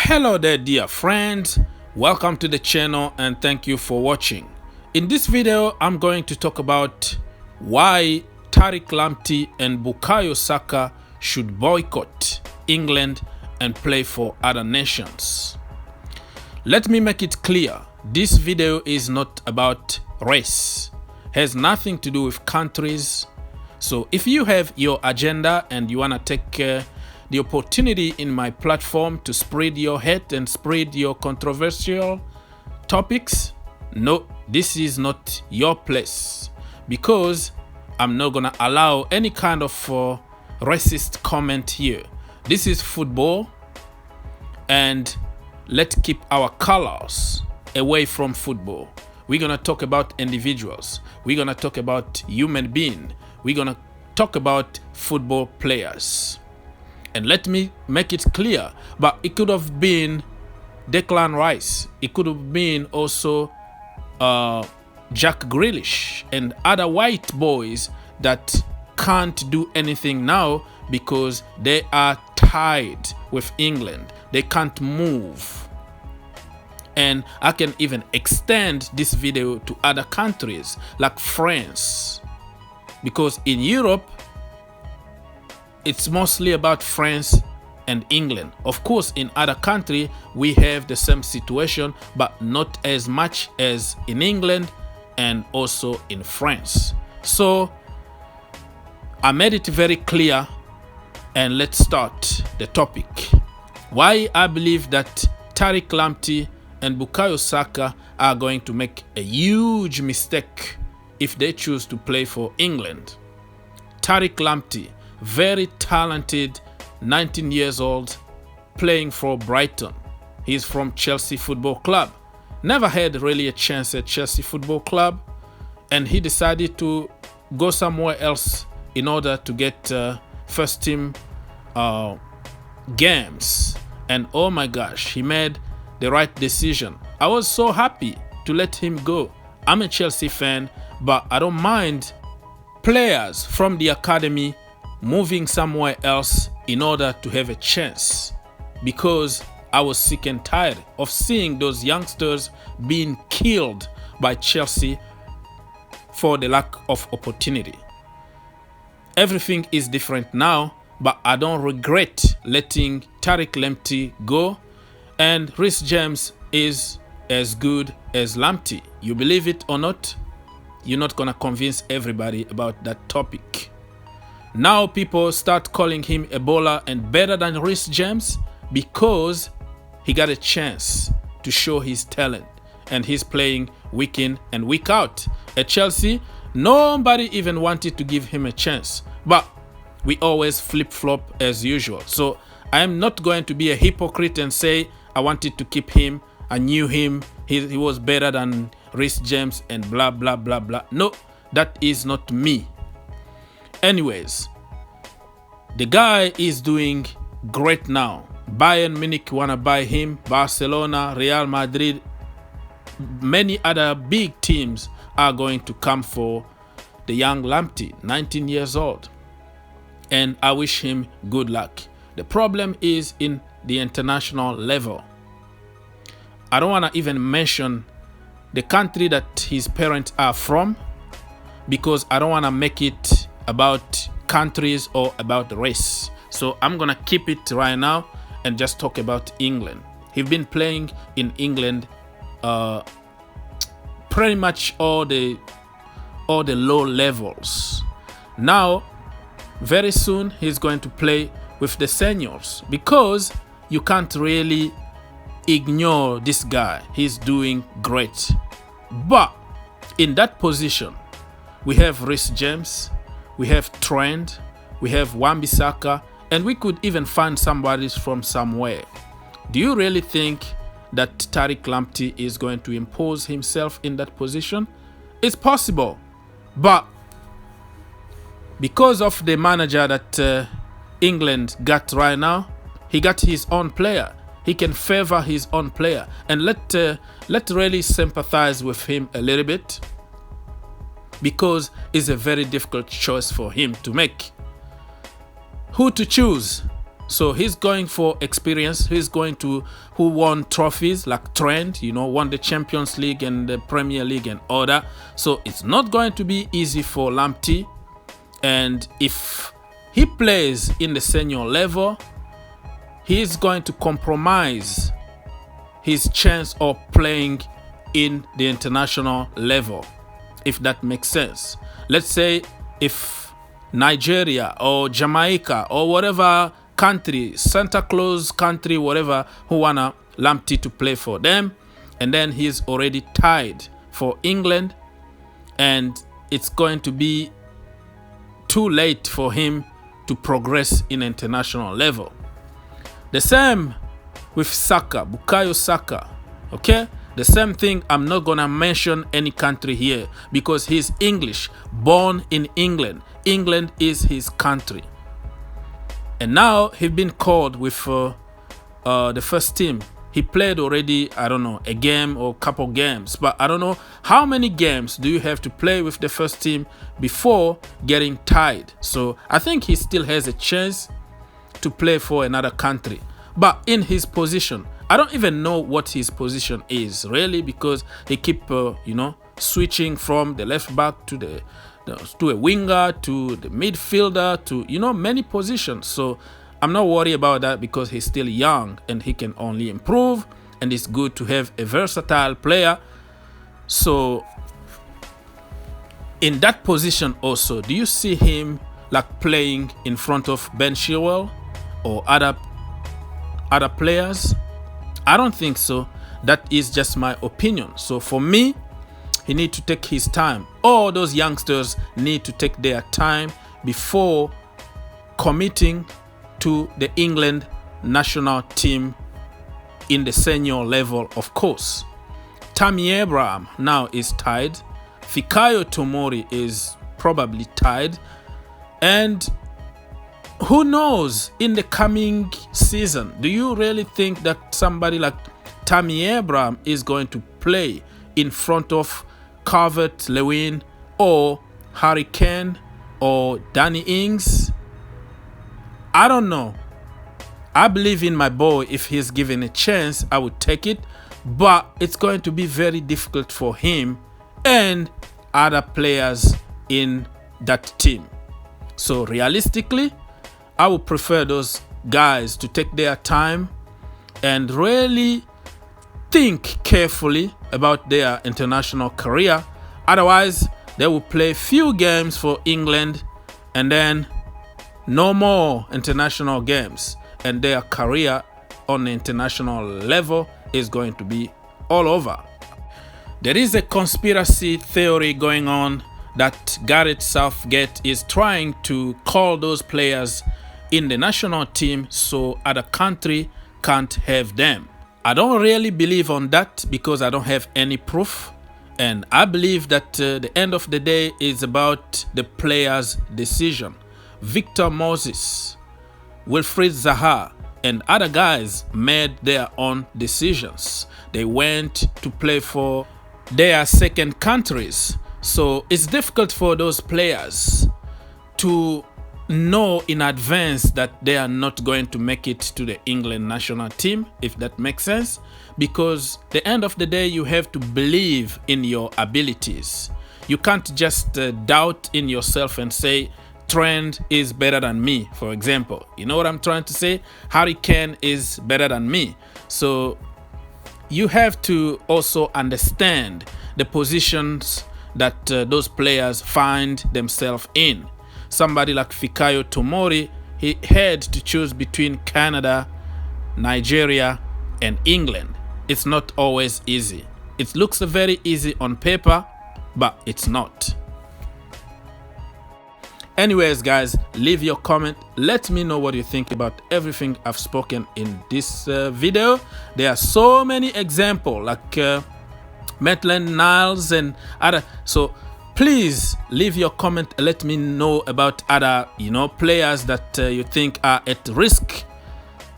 Hello there dear friends, welcome to the channel and thank you for watching. In this video I'm going to talk about why Tariq Lamptey and Bukayo Saka should boycott England and play for other nations. Let me make it clear, this video is not about race, has nothing to do with countries. So if you have your agenda and you want to take the opportunity in my platform to spread your hate and spread your controversial topics, no, this is not your place, because I'm not gonna allow any kind of racist comment here. This is football, and let's keep our colors away from football. We're gonna talk about individuals, we're gonna talk about human beings, we're gonna talk about football players. And let me make it clear, but it could have been Declan Rice, it could have been also Jack Grealish and other white boys that can't do anything now because they are tied with England. They can't move. And I can even extend this video to other countries like France, because in Europe it's mostly about France and England. Of course, in other countries we have the same situation, but not as much as in England and also in France. So I made it very clear, and let's start the topic. Why I believe that Tariq Lamptey and Bukayo Saka are going to make a huge mistake if they choose to play for England. Tariq Lamptey, very talented, 19 years old, playing for Brighton. He's from Chelsea Football Club. Never had really a chance at Chelsea Football Club, and he decided to go somewhere else in order to get first team games. And oh my gosh, he made the right decision. I was so happy to let him go. I'm a Chelsea fan, but I don't mind players from the academy moving somewhere else in order to have a chance, because I was sick and tired of seeing those youngsters being killed by Chelsea for the lack of opportunity. Everything is different now, but I don't regret letting Tariq Lamptey go, and Reece James is as good as Lamptey. You believe it or not, you're not gonna convince everybody about that topic. Now people start calling him a bowler and better than Reece James because he got a chance to show his talent, and he's playing week in and week out. At Chelsea, nobody even wanted to give him a chance, but we always flip-flop as usual. So I am not going to be a hypocrite and say I wanted to keep him, I knew him, he was better than Reece James and blah blah blah blah. No, that is not me. Anyways, the guy is doing great now. Bayern Munich wanna buy him, Barcelona, Real Madrid, many other big teams are going to come for the young Lamptey, 19 years old. And I wish him good luck. The problem is in the international level. I don't wanna even mention the country that his parents are from, because I don't wanna make it about countries or about race. So I'm gonna keep it right now and just talk about England. He's been playing in England pretty much all the low levels. Now very soon he's going to play with the seniors, because you can't really ignore this guy. He's doing great. But in that position we have Reece James, we have Trent, we have Wan-Bissaka, and we could even find somebody from somewhere. Do you really think that Tariq Lamptey is going to impose himself in that position? It's possible, but because of the manager that England got right now, he got his own player. He can favor his own player, and let's really sympathize with him a little bit, because it's a very difficult choice for him to make. Who to choose? So he's going for experience. He's going to who won trophies like Trent, won the Champions League and the Premier League and other. So it's not going to be easy for Lamptey. And if he plays in the senior level, he's going to compromise his chance of playing in the international level, if that makes sense. Let's say if Nigeria or Jamaica or whatever country, Santa Claus country, whatever, who wanna Lamptey to play for them, and then he's already tied for England, and it's going to be too late for him to progress in international level. The same with Saka, Bukayo Saka, okay? The same thing. I'm not gonna mention any country here because he's English, born in England. England is his country. And now he's been called with the first team. He played already, I don't know, a game or a couple games, but I don't know how many games do you have to play with the first team before getting tied. So I think he still has a chance to play for another country. But in his position, I don't even know what his position is really, because he keep switching from the left back to a winger to the midfielder to many positions. So I'm not worried about that because he's still young and he can only improve, and it's good to have a versatile player. So in that position also, do you see him like playing in front of Ben Chilwell or other players? I don't think so. That is just my opinion. So for me, he need to take his time. All those youngsters need to take their time before committing to the England national team in the senior level, of course. Tammy Abraham now is tied. Bukayo Tomori is probably tied. And who knows in the coming season? Do you really think that somebody like Tammy Abraham is going to play in front of Calvert-Lewin or Harry Kane or Danny Ings? I don't know. I believe in my boy. If he's given a chance, I would take it. But it's going to be very difficult for him and other players in that team. So realistically, I would prefer those guys to take their time and really think carefully about their international career. Otherwise, they will play few games for England and then no more international games, and their career on the international level is going to be all over. There is a conspiracy theory going on that Gareth Southgate is trying to call those players in the national team so other country can't have them. I don't really believe on that because I don't have any proof, and I believe that the end of the day is about the player's decision. Victor Moses, Wilfried Zaha, and other guys made their own decisions. They went to play for their second countries. So it's difficult for those players to know in advance that they are not going to make it to the England national team, if that makes sense, because at the end of the day, you have to believe in your abilities. You can't just doubt in yourself and say, Trent is better than me, for example. You know what I'm trying to say? Harry Kane is better than me. So you have to also understand the positions that those players find themselves in. Somebody like Bukayo Tomori, he had to choose between Canada, Nigeria, and England. It's not always easy. It looks very easy on paper, but it's not. Anyways, guys, leave your comment. Let me know what you think about everything I've spoken in this video. There are so many examples like Maitland-Niles and other. So please leave your comment. Let me know about other, players that you think are at risk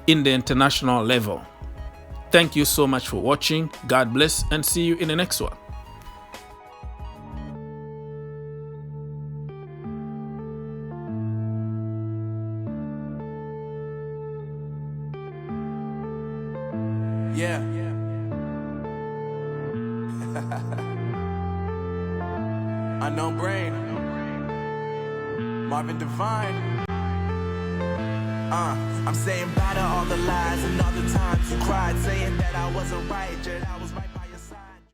in the international level. Thank you so much for watching. God bless, and see you in the next one. Yeah. Unknown Brain, Marvin Divine. I'm saying bye to all the lies and all the times you cried, saying that I wasn't right, yet I was right.